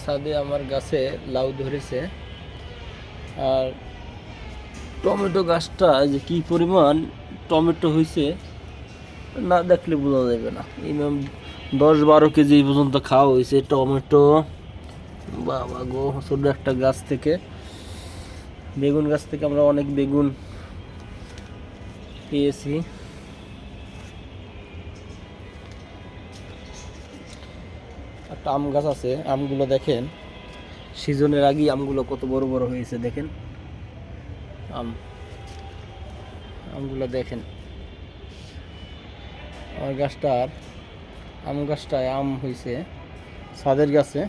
ছাদে আমার গাছে লাউ ধরেছে। আর টমেটো গাছটা যে কি পরিমাণ টমেটো হয়েছে না দেখলে বোঝা যাবে না। মিনিমাম 10-12 কেজি পর্যন্ত খাওয়া হয়েছে টমেটো। বাবা গো, ছোট একটা গাছ থেকে, বেগুন গাছ থেকে আমরা অনেক বেগুন পেয়েছি। একটা আম গাছ আছে, আমগুলো দেখেন সিজনের আগেই আমগুলো কত বড় বড় হয়েছে। দেখেন আমগুলো দেখেন। আমার গাছটার আম গাছটায় আম হয়েছে, ছাদের গাছে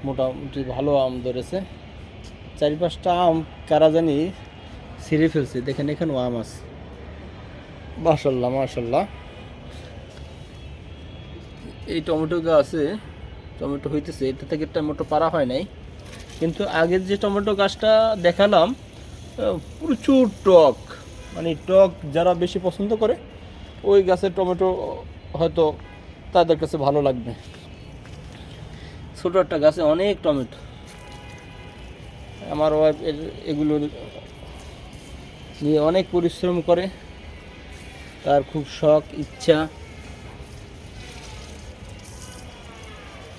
মোটামুটি ভালো আম ধরেছে। 4-5টা আম কারা জানি ছিঁড়ে ফেলছে। দেখেন এখানেও আম আছে। মাশাল্লাহ মাশাল্লাহ। এই টমেটো গাছে টমেটো হইতেছে, এটা থেকে টমেটো পারা হয় নাই, কিন্তু আগের যে টমেটো গাছটা দেখালাম প্রচুর টক, মানে টক যারা বেশি পছন্দ করে ওই গাছের টমেটো হয়তো তাদের কাছে ভালো লাগবে। ছোটো একটা গাছে অনেক টমেটো। আমার ওয়াইফ এগুলো নিয়ে অনেক পরিশ্রম করে, তার খুব শখ ইচ্ছা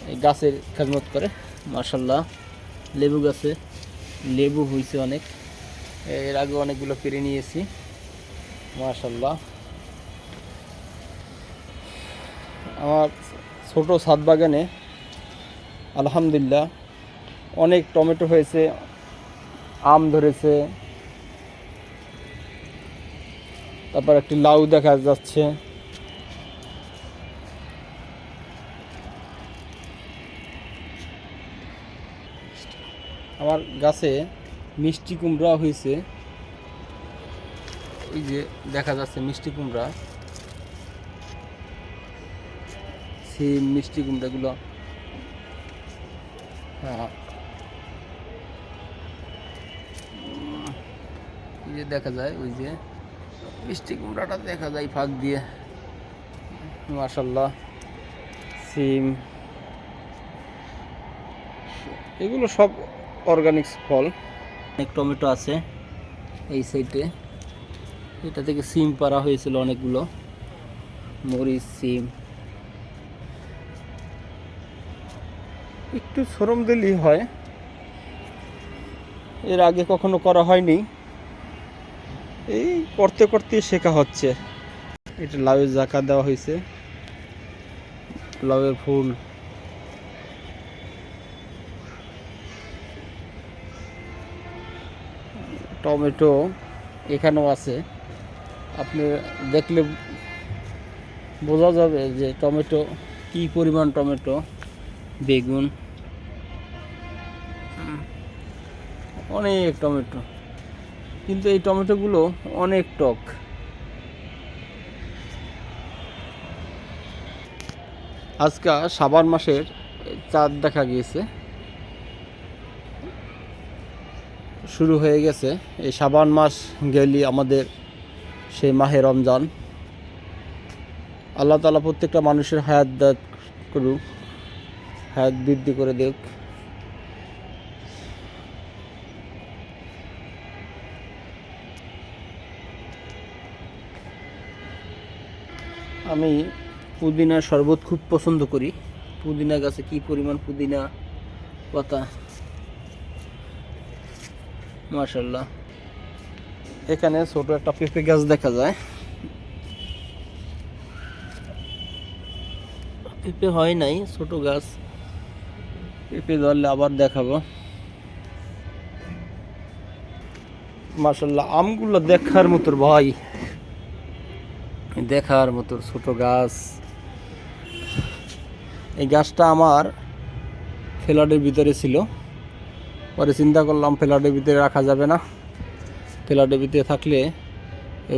এই গাছের খেদমত করে। মাশাল্লাহ, লেবু গাছে লেবু হয়েছে অনেক, এর আগে অনেকগুলো পেরে নিয়েছি। মাশাল্লাহ, আমার ছোট ছাদ বাগানে আলহামদুলিল্লাহ অনেক টমেটো হয়েছে, আম ধরেছে, তারপর একটি লাউ দেখা যাচ্ছে। আমার গাছে মিষ্টি কুমড়া হয়েছে, এই যে দেখা যাচ্ছে মিষ্টি কুমড়া, সেই মিষ্টি কুমড়াগুলো এই যে দেখা যায়, ওই যে মিষ্টি কুমড়াটা দেখা যায় ফাঁক দিয়ে। মাশাল্লাহ, সিম, এগুলো সব অর্গানিক ফল। অনেক টমেটো আছে এই সাইডে, এটা থেকে সিম পাড়া হয়েছিল অনেকগুলো, মরিচ, সিম। একটু শ্রম দিলেই হয়, এর আগে কখনো করা হয়নি, এই করতে করতে শেখা হচ্ছে। এটা লাউয়ের জাকা দেওয়া হয়েছে, লাউয়ের ফুল। টমেটো এখানেও আছে, আপনি দেখলে বোঝা যাবে যে টমেটো কি পরিমাণ টমেটো। বেগুন, অনেক টমেটো, কিন্তু এই টমেটোগুলো অনেক টক। আজকে শাবান মাসের চাঁদ দেখা গিয়েছে, শুরু হয়ে গেছে। এই শাবান মাস গেলি আমাদের সেই মাহে রমজান। আল্লাহ তাআলা প্রত্যেকটা মানুষের হায়াত দান করুক, হায়াত বৃদ্ধি করে দেখ। আমি পুদিনার শরবত খুব পছন্দ করি। পুদিনা গাছে কি পরিমাণ পুদিনা পাতা, মাশাল্লাহ। এখানে ছোট একটা পেঁপে গাছ দেখা যায়, পেঁপে হয় নাই, ছোট গাছ, পেঁপে ধরলে আবার দেখাবো। মাশাল্লাহ, আমগুলো দেখার মতো ভাই, দেখার মতো ছোট গাছ। এই গাছটা আমার ফ্ল্যাটের ভিতরে ছিল, পরে চিন্তা করলাম ফ্ল্যাটের ভিতরে রাখা যাবে না, ফ্ল্যাটের ভিতরে থাকলে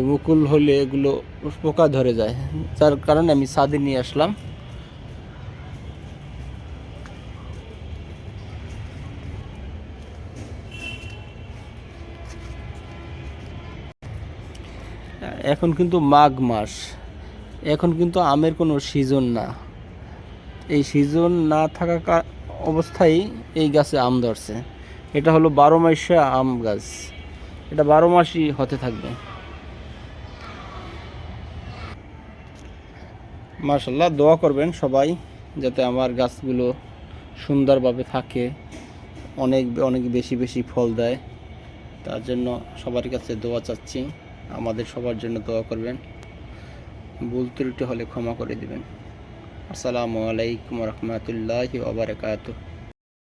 মুকুল হলে এগুলো পোকা ধরে যায়, যার কারণে আমি ছাদে নিয়ে আসলাম। এখন কিন্তু মাঘ মাস, এখন কিন্তু আমের কোনো সিজন না। এই সিজন না থাকা অবস্থায় এই গাছে আম ধরছে। এটা হলো 12 মাসা আম গাছ, এটা 12 মাসই হতে থাকবে। মাশাআল্লাহ, দোয়া করবেন সবাই যাতে আমার গাছগুলো সুন্দরভাবে থাকে, অনেক অনেক বেশি বেশি ফল দেয়। তার জন্য সবার কাছে দোয়া চাচ্ছি, আমাদের সবার জন্য দোয়া করবেন। ভুল ত্রুটি হলে ক্ষমা করে দিবেন। আসসালামু আলাইকুম রহমতুল্লাহি ওয়া বারাকাতুহু।